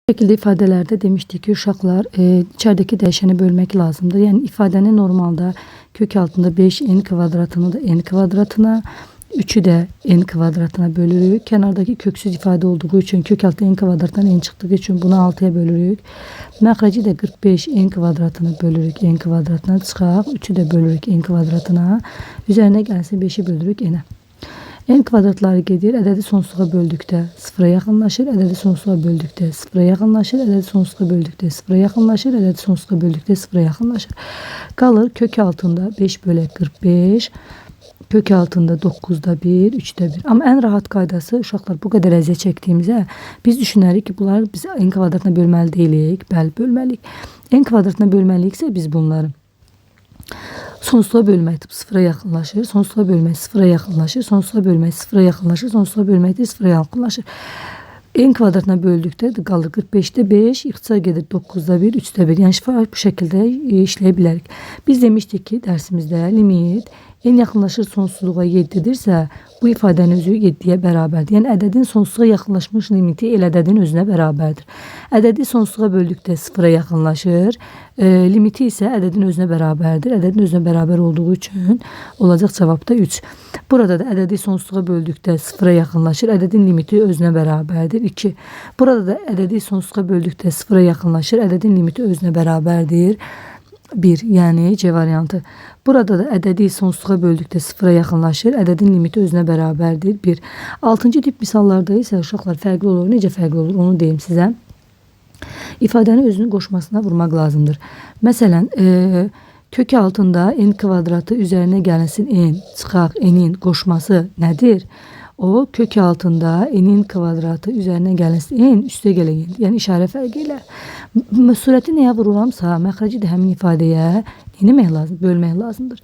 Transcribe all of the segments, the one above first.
Şekilde ifadelerde demiştik ki uşaqlar içerideki dəyişəni bölmek lazımdır. Yani ifadenin normalde kök altında 5n kvadratını da n kvadratına, 3'ü de n kvadratına bölürük. Kenardaki köksüz ifade olduğu için kök altı n kvadratından n çıktığı için bunu 6'ya bölürük. Məxrəci de 45 n kvadratını bölürük n kvadratına çıxaq. 3'ü de bölürük n kvadratına. Üzerine gelsin 5'i bölürük n'e. N kvadratları gedir, ədədi sonsuzluğa böldükdə sıfıra yaxınlaşır, ədədi sonsuzluğa böldükdə sıfıra yaxınlaşır, ədədi sonsuzluğa böldükdə sıfıra yaxınlaşır, ədədi sonsuzluğa böldükdə sıfıra yaxınlaşır. Qalır kök altında 5 bölək 45, kök altında 9'da 1, 3'de 1. Ama en rahat qaydası uşaqlar bu qədər əziyyət çəkdiyimizə biz düşünərik ki, bunları biz n kvadratına bölməli deyilik. Bəli, bölməliyik. N kvadratına bölməliyiksə biz bunları sonsuzluğa bölmək sıfıra yaxınlaşır, sonsuzluğa bölmək sıfıra yaxınlaşır, sonsuzluğa bölmək sıfıra yaxınlaşır, sonsuzluğa bölmək də sıfıra yaxınlaşır. N kvadratına böldükdə qalır 45'te 5, ixtisar gedir 9'da 1, 3'de 1. Yani bu şekilde işləyə bilərik. Biz demiştik ki dersimizde limit n yaxınlaşır sonsuzluğa 7'dirsə bu ifadenin özü 7'ye bərabərdir. Yəni ədədin sonsuzluğa yaxınlaşmış limiti el ədədin özünə bərabərdir. Ədədi sonsuzluğa böldükdə sıfıra yaxınlaşır. Limiti isə ədədin özünə bərabərdir. Ədədin özünə bərabər olduğu üçün olacaq cavab da 3. Burada da ədədi sonsuzluğa böldükdə sıfıra yaxınlaşır. Ədədin limiti özünə bərabərdir. 2. Burada da ədədi sonsuzluğa böldükdə sıfıra yaxınlaşır. Ədədin limiti özünə bərabərdir. 1, yani C variantı. Burada da ədədi sonsuzluğa böldükdə sıfıra yaxınlaşır. Ədədin limiti özünə bərabərdir. 1. 6-cı tip misallarda isə uşaqlar fərqli olur. Necə fərqli olur onu deyim sizə. İfadenin özünün qoşmasına vurmaq lazımdır. Məsələn, kök altında n kvadratı üzerine gəlsin n, çıxaq n'in qoşması nədir? O kök altında n'in kvadratı üzerine gəlsin n üstə gələyən, yəni işarə fərqi ilə. Surəti nəyə vururamsa, məxrəci də həmin ifadəyə eləmək lazım, bölmək lazımdır.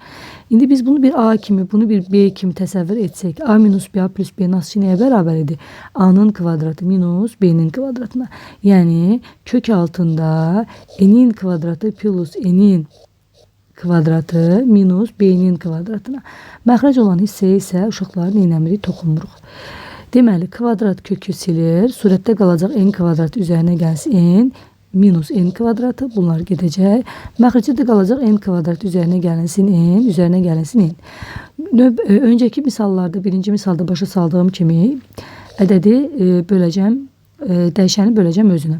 İndi biz bunu bir A kimi, bunu bir B kimi təsəvvür etsək, A minus B, A plus B nasıl nəyə bərabər idi? A'nın kvadratı minus B'nin kvadratına. Yəni kök altında n'in kvadratı plus n'in kvadratı minus B'nin kvadratına. Məxrəc olan hissəyə isə uşaqların neynəmirik? Toxunmuruq. Deməli, kvadrat kökü silir. Surətdə qalacaq n kvadrat üzərinə gəlsin n minus n kvadratı. Bunlar gedəcək. Məxrəcdə də qalacaq n kvadrat üzərinə gəlsin n, üzərinə gəlsin n. Öncəki misallarda, birinci misalda başa saldığım kimi ədədi böləcəm, dəyişəni böləcəm özünə.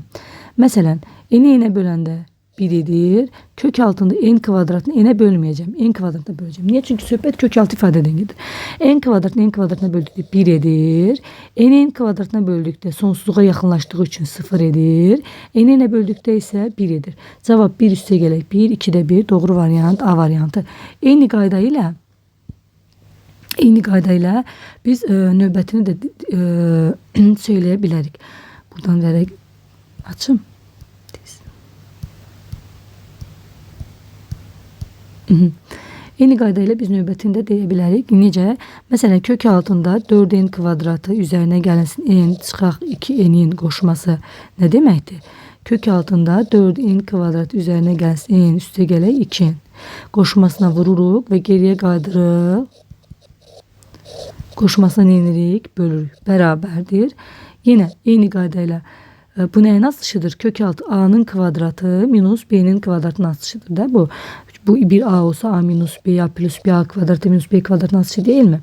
Məsələn, n-i n-ə böləndə 1 edir. Kök altında n kvadratını n'e bölmeyeceğim. N kvadratına böleceğim. Niye? Çünkü söhbət kök altı ifadeden gelir. N kvadratını n kvadratına böldükdə 1 edir. N kvadratına böldükdə sonsuzluğa yaxınlaşdığı için 0 edir. N'e böldükdə isə 1 edir. Cavab 1 üstə gələk 1, 2'də 1. Doğru variant A variantı. Eyni qayda ilə biz növbətini də söyləyə bilərik. Buradan verək. Açım. Eyni qayda ilə biz növbətində deyə bilərik. Necə? Məsələn, kök altında 4n kvadratı üzərinə gəlsin n, çıxaq 2n'in qoşması nə deməkdir? Kök altında 4n kvadrat üzərinə gəlsin n, üstə gələk 2n. Qoşmasına vururuq və geriyə qaydırıq. Qoşmasına neyinirik? Bölürük. Bərabərdir. Yenə eyni qayda ilə bu nəyə nasılışıdır? Kök altı a'nın kvadratı minus b'nin kvadratına nasılışıdır da bu. Bu bir a olsa a minus b, a plus b, a kvadratı minus b kvadratı nasıl değil mi?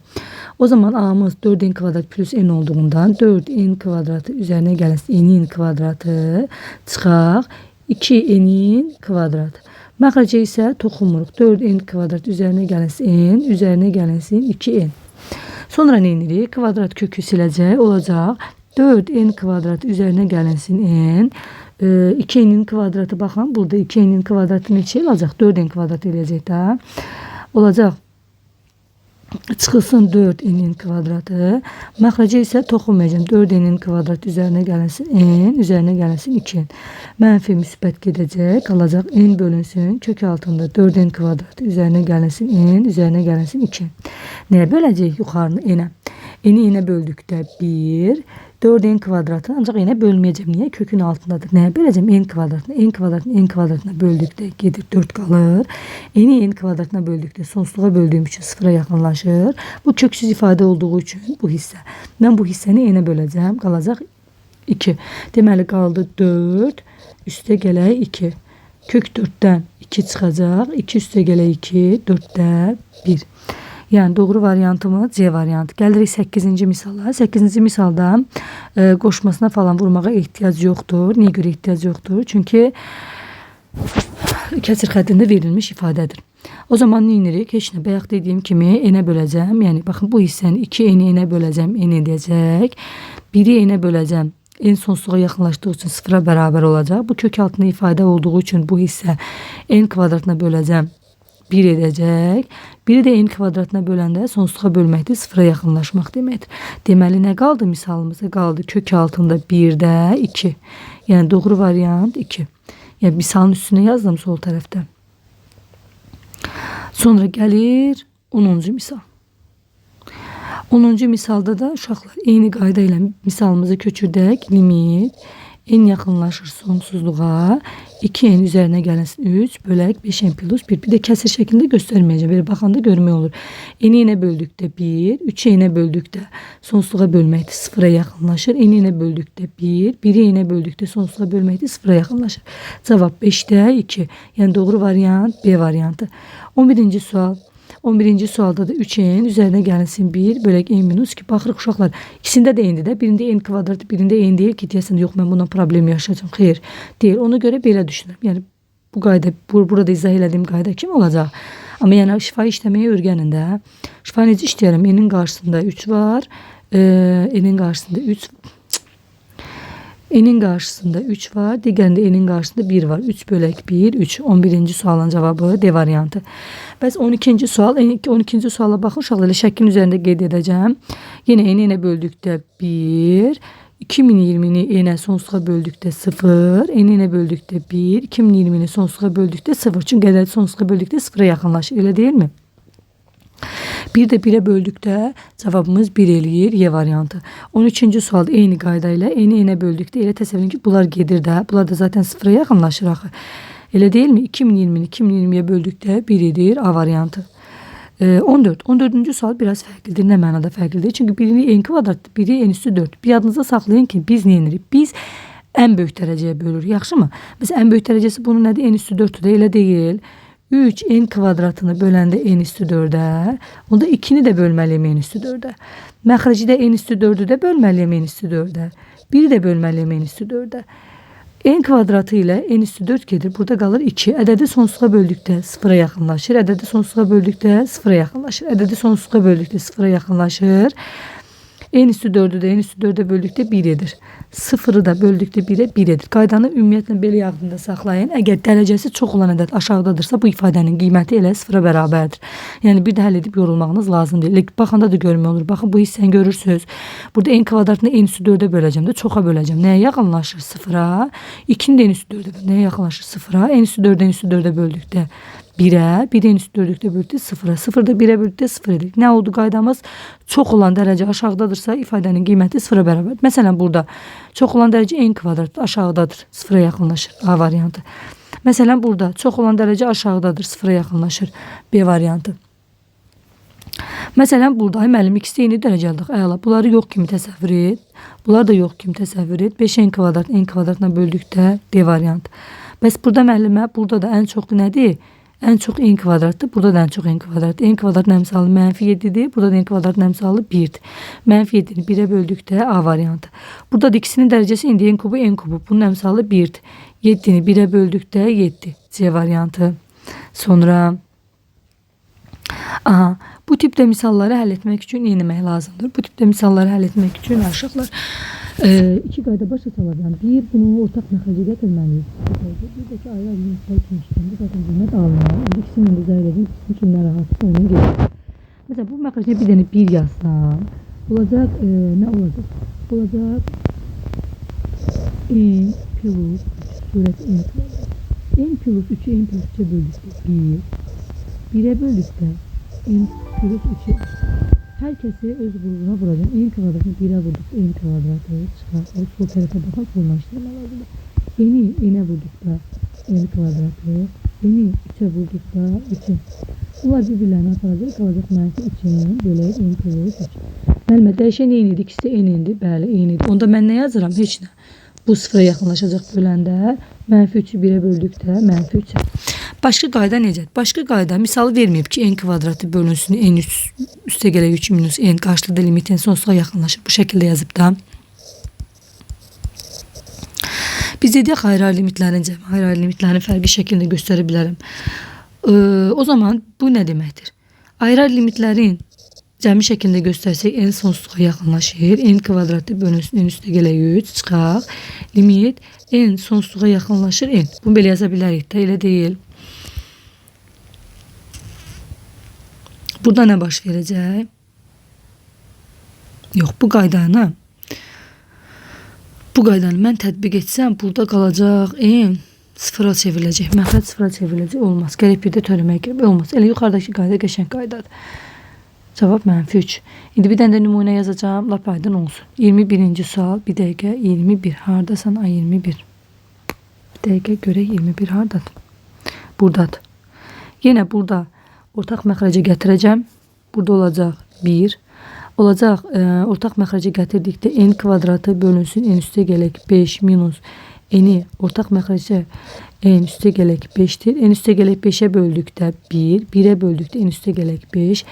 O zaman a'mız 4n kvadrat plus n olduğundan 4n kvadratı üzerine gelsin n'in kvadratı çıxaq 2n'in kvadratı. Məxrəcə isə toxunmuruq. 4n kvadrat üzerine gelsin n, üzerine gelsin 2n. Sonra nə edirik? Kvadrat kökü siləcək, olacaq 4n kvadrat üzerine gelsin n. 2n'in kvadratı baxın. Burada 2n'in kvadratı neçə olacaq? 4n kvadrat eləyəcək də. Olacaq. Çıxılsın 4n'in kvadratı. Məxrəcə isə toxunmayacağım. 4n'in kvadrat üzərinə gəlsin n, üzərinə gəlsin 2n. Mənfi müsbət gedəcək. Qalacaq n bölünsün. Kök altında 4n kvadrat üzərinə gəlsin n, üzərinə gəlsin 2n. Nəyə böləcək yuxarını n-ə? N-i n-ə böldükdə 1. 4n kvadratı ancaq n'e bölmeyeceğim. Niye? Kökün altındadır. Neye böleceğim? N kvadratına. N kvadratını n kvadratına böldükdə gedir 4 kalır. N'i n kvadratına böldükdə sonsuzluğa böldüğüm için sıfıra yakınlaşır. Bu köksüz ifade olduğu için bu hisse. Ben bu hissəni n'e böleceğim. Qalacaq 2. Deməli qaldı 4. Üstə gələk 2. Kök 4-dən 2 çıxacaq. 2 üstə gələk 2. 4-də 1. Yəni doğru variantımız C variantı. Gəlirik 8-ci misala. 8-ci misalda qoşmasına falan vurmağa ehtiyac yoxdur. Niyə görə ehtiyac yoxdur? Çünki kəsir xəttində verilmiş ifadədir. O zaman nə edirik? Heç nə. Bayaq dediyim kimi n-ə böləcəm. Yəni baxın bu hissəni 2n-i n-ə böləcəm. N edəcək. 1-i n-ə böləcəm. N sonsuzluğa yaxınlaşdığı üçün 0-a bərabər olacaq. Bu kök altında ifadə olduğu üçün bu hissə n kvadratına böləcəm. 1 edəcək. 1-i də n kvadratına böləndə sonsuzluğa bölməkdir. 0-a yaxınlaşmaq deməkdir. Deməli nə qaldı misalımıza? Qaldı kök altında 1-də 2. Yəni doğru variant 2. Yəni misalın üstünə yazdım sol tərəfdə. Sonra gəlir 10-cu misal. 10-cu misalda da uşaqlar eyni qayda ilə misalımızı köçürdək. Limit n yaxınlaşır sonsuzluğa. 2n üzərinə gəlsin 3 bölək 5n plus 1. Bir də kəsir şəklində göstərməyəcəm. Belə baxanda görmək olur. N-i n-ə böldükdə 1, 3-ü n-ə böldükdə sonsuzluğa bölməkdir. 0-a yaxınlaşır. N-i n-ə böldükdə 1, 1-i n-ə böldükdə sonsuzluğa bölməkdir. 0-a yaxınlaşır. Cavab 5-də 2. Yəni doğru variant B variantı. 11-ci sual. 11-ci sualda da 3n üzərinə gəlsin 1 bölək n minus 2. Baxırıq uşaqlar. İkisində də n-dir də. Birində n kvadratı, birində n deyil ki, deyəsən yox mən bundan problem yaşayacağım. Xeyr, deyil. Ona görə belə düşünürəm. Yəni bu qayda, burada izah elədiyim qayda kim olacaq? Amma yəni şifayı işləməyi öyrənin də. Şifayı necə işləyərəm? N-in qarşısında 3 var. N-in qarşısında 3 N'in qarşısında 3 var. Digərində N'in qarşısında 1 var. 3 bölək 1, 3. 11-ci sualın cavabı D variantı. Bəs 12-ci sual. 12-ci suala baxın uşaqlar. Elə şəklin üzərində qeyd edəcəm. Yenə N-ə böldükdə 1. 2020-ni N-ə sonsuzluğa böldükdə 0. N-ə böldükdə 1. 2020-ni sonsuzluğa böldükdə 0. Çünki ədədi sonsuzluğa böldükdə 0-a yaxınlaşır. Elə deyilmi? Bir də 1-ə böldükdə cavabımız 1 eləyir. Y variantı. 13-cü sualda eyni qayda ilə n-ə böldükdə elə təsəvvür edin ki, bunlar gedir də. Bunlar da zaten 0-a yaxınlaşır axı. Elə deyilmi? 2020-ni 2020-yə böldükdə 1 edir. A variantı. 14. 14-cü sual biraz fərqlidir. Nə mənada fərqlidir? Çünki birini n kvadratdır, biri n üstü 4. Bir yadınızda saxlayın ki, biz nə edirik? Biz ən böyük dərəcəyə bölürük. Yaxşı mı? Mesela ən böyük dərəcəsi bunun nədir? N üstü 4-dür. Elə deyil. 3 n kvadratını böləndə n üstü 4'ə, onda 2-ni də bölməliyim n üstü 4'ə. Məxrəci də n üstü 4'ü də bölməliyim n üstü 4'ə. 1-i də bölməliyim n üstü 4'ə. N kvadratı ilə n üstü 4 gedir. Burada qalır 2. Ədədi sonsuzluğa böldükdə 0-a yaxınlaşır. Ədədi sonsuzluğa böldükdə 0-a yaxınlaşır. Ədədi sonsuzluğa böldükdə 0-a yaxınlaşır. N üstü 4'ü də n üstü 4'ə böldükdə 1 edir. 0'ı da böldükdə 1'ə 1 edir. Qaydanı ümumiyyətlə belə yadında saxlayın. Əgər dərəcəsi çox olan ədəd aşağıdadırsa bu ifadənin qiyməti elə 0-a bərabərdir. Yəni bir də həll edib yorulmağınız lazım deyil. Baxanda da görmək olur. Baxın bu hissəni görürsünüz. Burada n kvadratını n üstü 4'ə böləcəm də çoxa böləcəm. Nəyə yaxınlaşır? 0-a. 2-ni də n üstü 4'ə böləcəm. Nəyə yaxınlaşır? 0-a. N üstü 4'ə n üstü 4'ə böldükdə 1'ə, 1'in üstü 4'lükdə böldükdə 0'a, 0'da 1'ə böldükdə 0 edir. Nə oldu qaydamız? Çox olan dərəcə aşağıdadırsa ifadənin qiyməti 0-a bərabər. Məsələn burada çox olan dərəcə n kvadratdır, aşağıdadır, 0-a yaxınlaşır. A variantı. Məsələn burada çox olan dərəcə aşağıdadır, 0-a yaxınlaşır. B variantı. Məsələn burada müəllim ikisi eyni dərəcəlidir. Əla. Bunları yox kimi təsəvvür et. Bunlar da yox kimi təsəvvür et. 5n kvadrat n kvadratına böldükdə D variantı. Bəs burada müəllimə burada da ən çox nədir? En çok n kvadratdır. Burada da en çok n kvadrat. N kvadratın əmsalı -7'dir. Burada da n kvadratın əmsalı 1'dir. -7'ni 1'ə böldükdə A variantı. Burada da ikisinin dərəcəsi indi n kubu n kubu. Bunun əmsalı 1'dir. 7'ni 1'ə böldükdə 7. C variantı. Sonra aha, bu tipdə misalları həll etmək üçün nə etmək lazımdır? Bu tipdə misalları həll etmək üçün aşağılar iki qayda başa salacağım. Bir, bunu ortaq məxrəcə gətirməliyik. Bir də ki, ayrı misal kimi işləndə zaten qiymət alınır. İkisini izah edəcəm. İkisini kim narahatdır, onu gelir. Mesela bu məxrəcə bir dənə 1 yazsam, olacaq, nə olacaq? Olacaq n plus surət n kvadrat. N plus 3'ü n plus 3'e böldükdə 1. 1'ə böldükdə n plus 3'ü. Herkesi öz grubuna vuracağım. N kvadratını 1'ə vurdukda n kvadratı çıxar. O sol tərəfə baxaq bununla işləmək lazımdır. N'i n'ə vurdukda n kvadratı, n'i 3'ə vurdukda 3'ü. Bunlar bir-birlərini aparacaq. Qalacaq -3n bölək n plus 3. Müəllimə, dəyişən eyni idi, ikisi də eyni idi. Bəli, eyni idi. Onda mən nə yazıram? Heç nə. Bu sıfıra yaxınlaşacaq böləndə -3'ü 1'ə böldükdə -3. Başqa qayda necədir? Başqa qayda misalı verməyib ki, n kvadratı bölünsün n üstə gələk 3 minus n qarşılıqda limitin sonsuza yaxınlaşır. Bu şəkildə yazıb da. Biz dedik ayrı limitlərin cəmi, ayrı limitlərin fərqi şəklində göstərə bilərəm. O zaman bu nə deməkdir? Ayrı limitlərin cəmi şəklində göstərsək n sonsuzluğa yaxınlaşır. N kvadratı bölünsün n üstə gələk 3 çıxaq. Limit n sonsuzluğa yaxınlaşır n. Bunu belə yaza bilərik də, elə deyil. Burada nə baş verəcək? Yox, bu qaydanı mən tətbiq etsəm, burada qalacaq n sıfıra çevriləcək. Məxrəc sıfıra çevriləcək. Olmaz. Gələk bir də törəməyə girib. Olmaz. Elə yuxarıdakı qayda qəşəng qaydadır. Cavab -3. İndi bir dənə də nümunə yazacağım. Lap aydın olsun. 21-ci sual. Bir dəqiqə 21. Hardasan? Ay 21. Bir dəqiqə görək 21 hardadır? Buradadır. Yenə burada ortaq məxrəcə gətirəcəm. Burada olacaq 1. Olacaq ortaq məxrəcə gətirdikdə n kvadratı bölünsün n üstə gələk 5 minus n'i ortaq məxrəcə n üstə gələk 5'dir. N üstə gələk 5'ə böldükdə 1. 1'ə böldükdə n üstə gələk 5.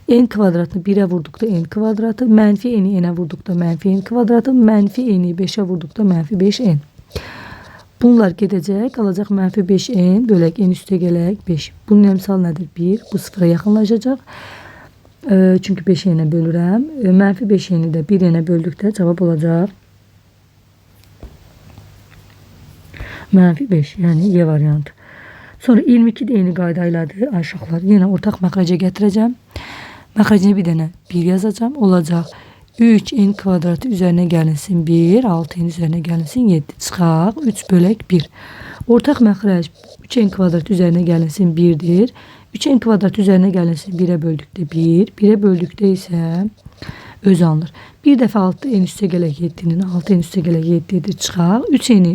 N kvadratını 1'ə vurduqda n kvadratı, mənfi n'i n'ə vurduqda mənfi n kvadratı, mənfi n'i 5'ə vurduqda mənfi 5n. Bunlar gedəcək, qalacaq mənfi 5n bölək n üstə gələk 5. Bunun əmsal nədir? 1. Bu sıfıra yaxınlaşacaq. Çünki 5n'ə bölürəm. Mənfi 5n'i də 1n'ə böldükdə cavab olacaq mənfi 5. Yəni Y variantı. Sonra 22 də eyni qayda ilədir. Aşıqlar. Yenə ortaq məxrəcə gətirəcəm. Məxrəcinə bir dənə 1 yazacağım. Olacaq 3n kvadratı üzərinə gəlinsin 1. 6n üzərinə gəlinsin 7. Çıxaq 3 bölək 1. Ortaq məxrəc 3n kvadrat üzərinə gəlinsin 1'dir. 3n kvadrat üzərinə gəlinsin 1'ə böldükdə 1. 1'ə böldükdə isə öz alınır. Bir dəfə 6n üstə gələk 7'nin 6n üstə gələk 7'dir. Çıxaq 3n'i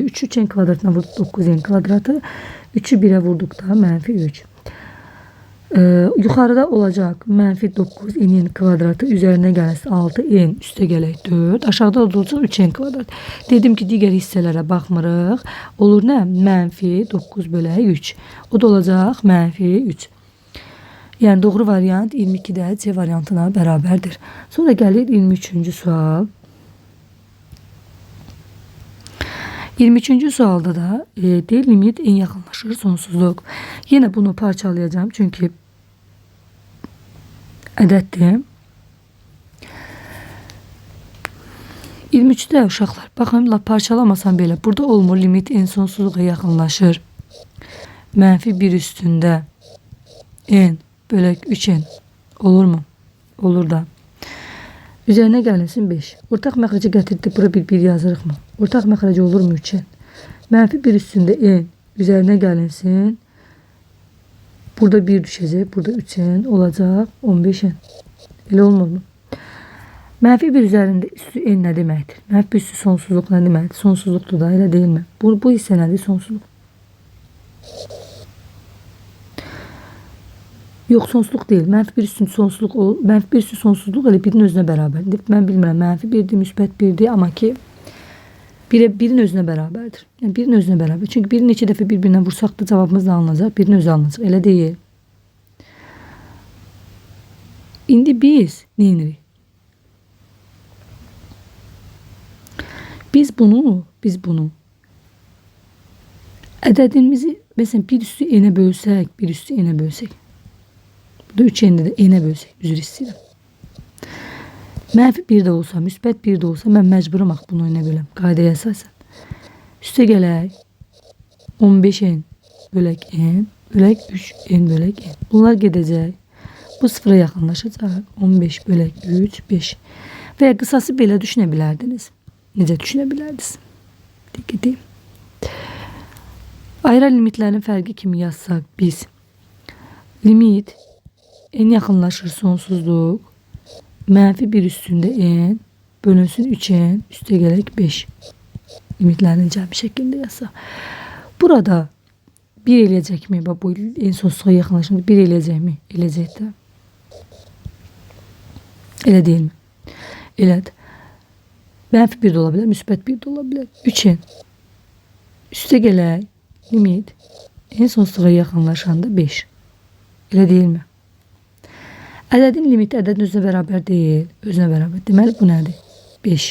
3n kvadratına vurduq 9n kvadratı. 3'ü 1'ə vurduqda mənfi 3. Yuxarıda olacaq mənfi 9n kvadratı üzərinə gəlsin 6n üstə gələk 4. Aşağıda olacaq 3n kvadrat. Dedim ki, digər hissələrə baxmırıq. Olur nə? Mənfi 9 bölək 3. O da olacaq mənfi 3. Yəni doğru variant 22-də C variantına bərabərdir. Sonra gəlir 23-cü sual. 23-cü sualda da deyil limit en yaxınlaşır sonsuzluq. Yine bunu parçalayacağım çünkü ədəddir. 23'də uşaqlar, baxın, parçalamasam belə. Burada olmur, limit en sonsuzluğa yaxınlaşır. Mənfi 1 üstündə n bölək 3n olurmu? Olur da. Üzerine gəlinsin 5. Ortaq məxrəcə gətirdik. Bura bir yazırıq mı? Ortaq məxrəcə olurmu 3n? Mənfi 1 üstündə n üzerine gəlinsin. Burada 1 düşəcək. Burada 3n olacaq 15n. Elə olmur mu? Mənfi 1 üzərində üstü n nə deməkdir? Mənfi 1 üstü sonsuzluq nə deməkdir? Sonsuzluqdur da, elə deyilmi? Bu hissə nədir? Sonsuzluq. Yox, sonsuzluq deyil. Mənfi 1 üstün sonsuzluq, mənfi 1 üstün sonsuzluq elə birin özünə bərabərdir. Mən bilmirəm, mənfi 1'dir, müsbət 1'dir, amma ki birin özünə bərabərdir. Yəni birin özünə bərabər. Çünki birini 2 dəfə bir-birinə vursaq da cavabımız da alınacaq, birin özü alınacaq. Elə deyil. İndi biz nə edirik? Biz bunu ədədimizi məsələn 1 üstü n'ə bölsək, 1 üstü n'ə bölsək. Burada 3n'də də n'ə bölsək, üzr istəyirəm. Mənfi 1 də olsa, müsbət 1 də olsa, mən məcburam bunu n'ə böləm. Qaydaya əsasən. Üstə gələk 15n bölək n, bölək 3n bölək n. Bunlar gedəcək. Bu sıfıra yaxınlaşacaq. 15 bölək 3, 5. Və ya qısası belə düşünə bilərdiniz. Necə düşünə bilərdiniz? Deyim. Ayrı limitlərin fərqi kimi yazsaq biz limit n yaxınlaşır sonsuzluq mənfi 1 üstündə n bölünsün 3n üstə gələk 5 limitlərin cəmi şəklində yazsaq. Burada 1 eləyəcəkmi? Bu en sonsuzluğa yaxınlaşır. 1 eləyəcəkmi? Eləyəcək də. Elə deyilmi? Elədir. Mənfi 1 də ola bilər, müsbət 1 də ola bilər. 3n. Üstə gələk. Limit en sonsuzluğa yaxınlaşanda 5. Elə deyilmi? Ədədin limiti ədədin özünə bərabər deyil. Özünə bərabər. Deməli bu nədir? 5.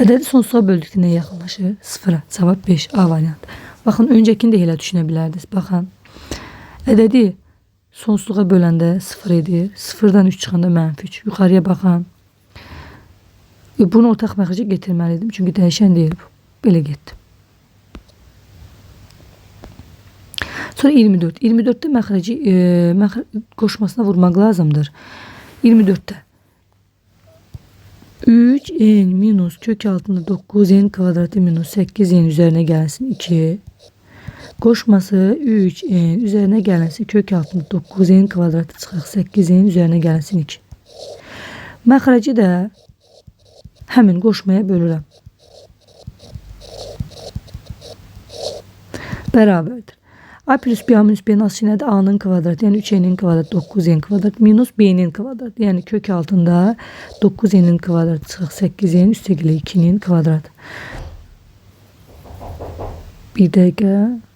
Ədədi sonsuzluğa böldükdə nəyə yaxınlaşır? 0-a. Cavab 5. A variantı. Baxın, öncəkini də elə düşünə bilərdiniz. Baxın. Ədədi sonsuzluğa böləndə 0 edir. 0-dan 3 çıxanda mənfi 3. Yuxarıya baxın. Bunu ortaq məxrəcə getirməliydim. Çünki dəyişən deyil bu. Belə getdi. Sonra 24. 24'te məxrəci qoşmasına vurmaq lazımdır. 24'te 3n minus kök altında 9n kvadratı minus 8n üzerine gelsin 2. Koşması 3n üzerine gelsin kök altında 9n kvadratı çıxaq 8n üzerine gelsin 2. Məxrəci də həmin qoşmaya bölürəm. Bərabərdir. A plus B, A minus B'nin aslı nədir? A'nın kvadratı, yəni 3n'in kvadratı, 9n kvadrat minus B'nin kvadratı. Yəni kök altında 9n'in kvadratı çıxaq 8n üstə gələ 2'nin kvadratı. Bir dəqiqə.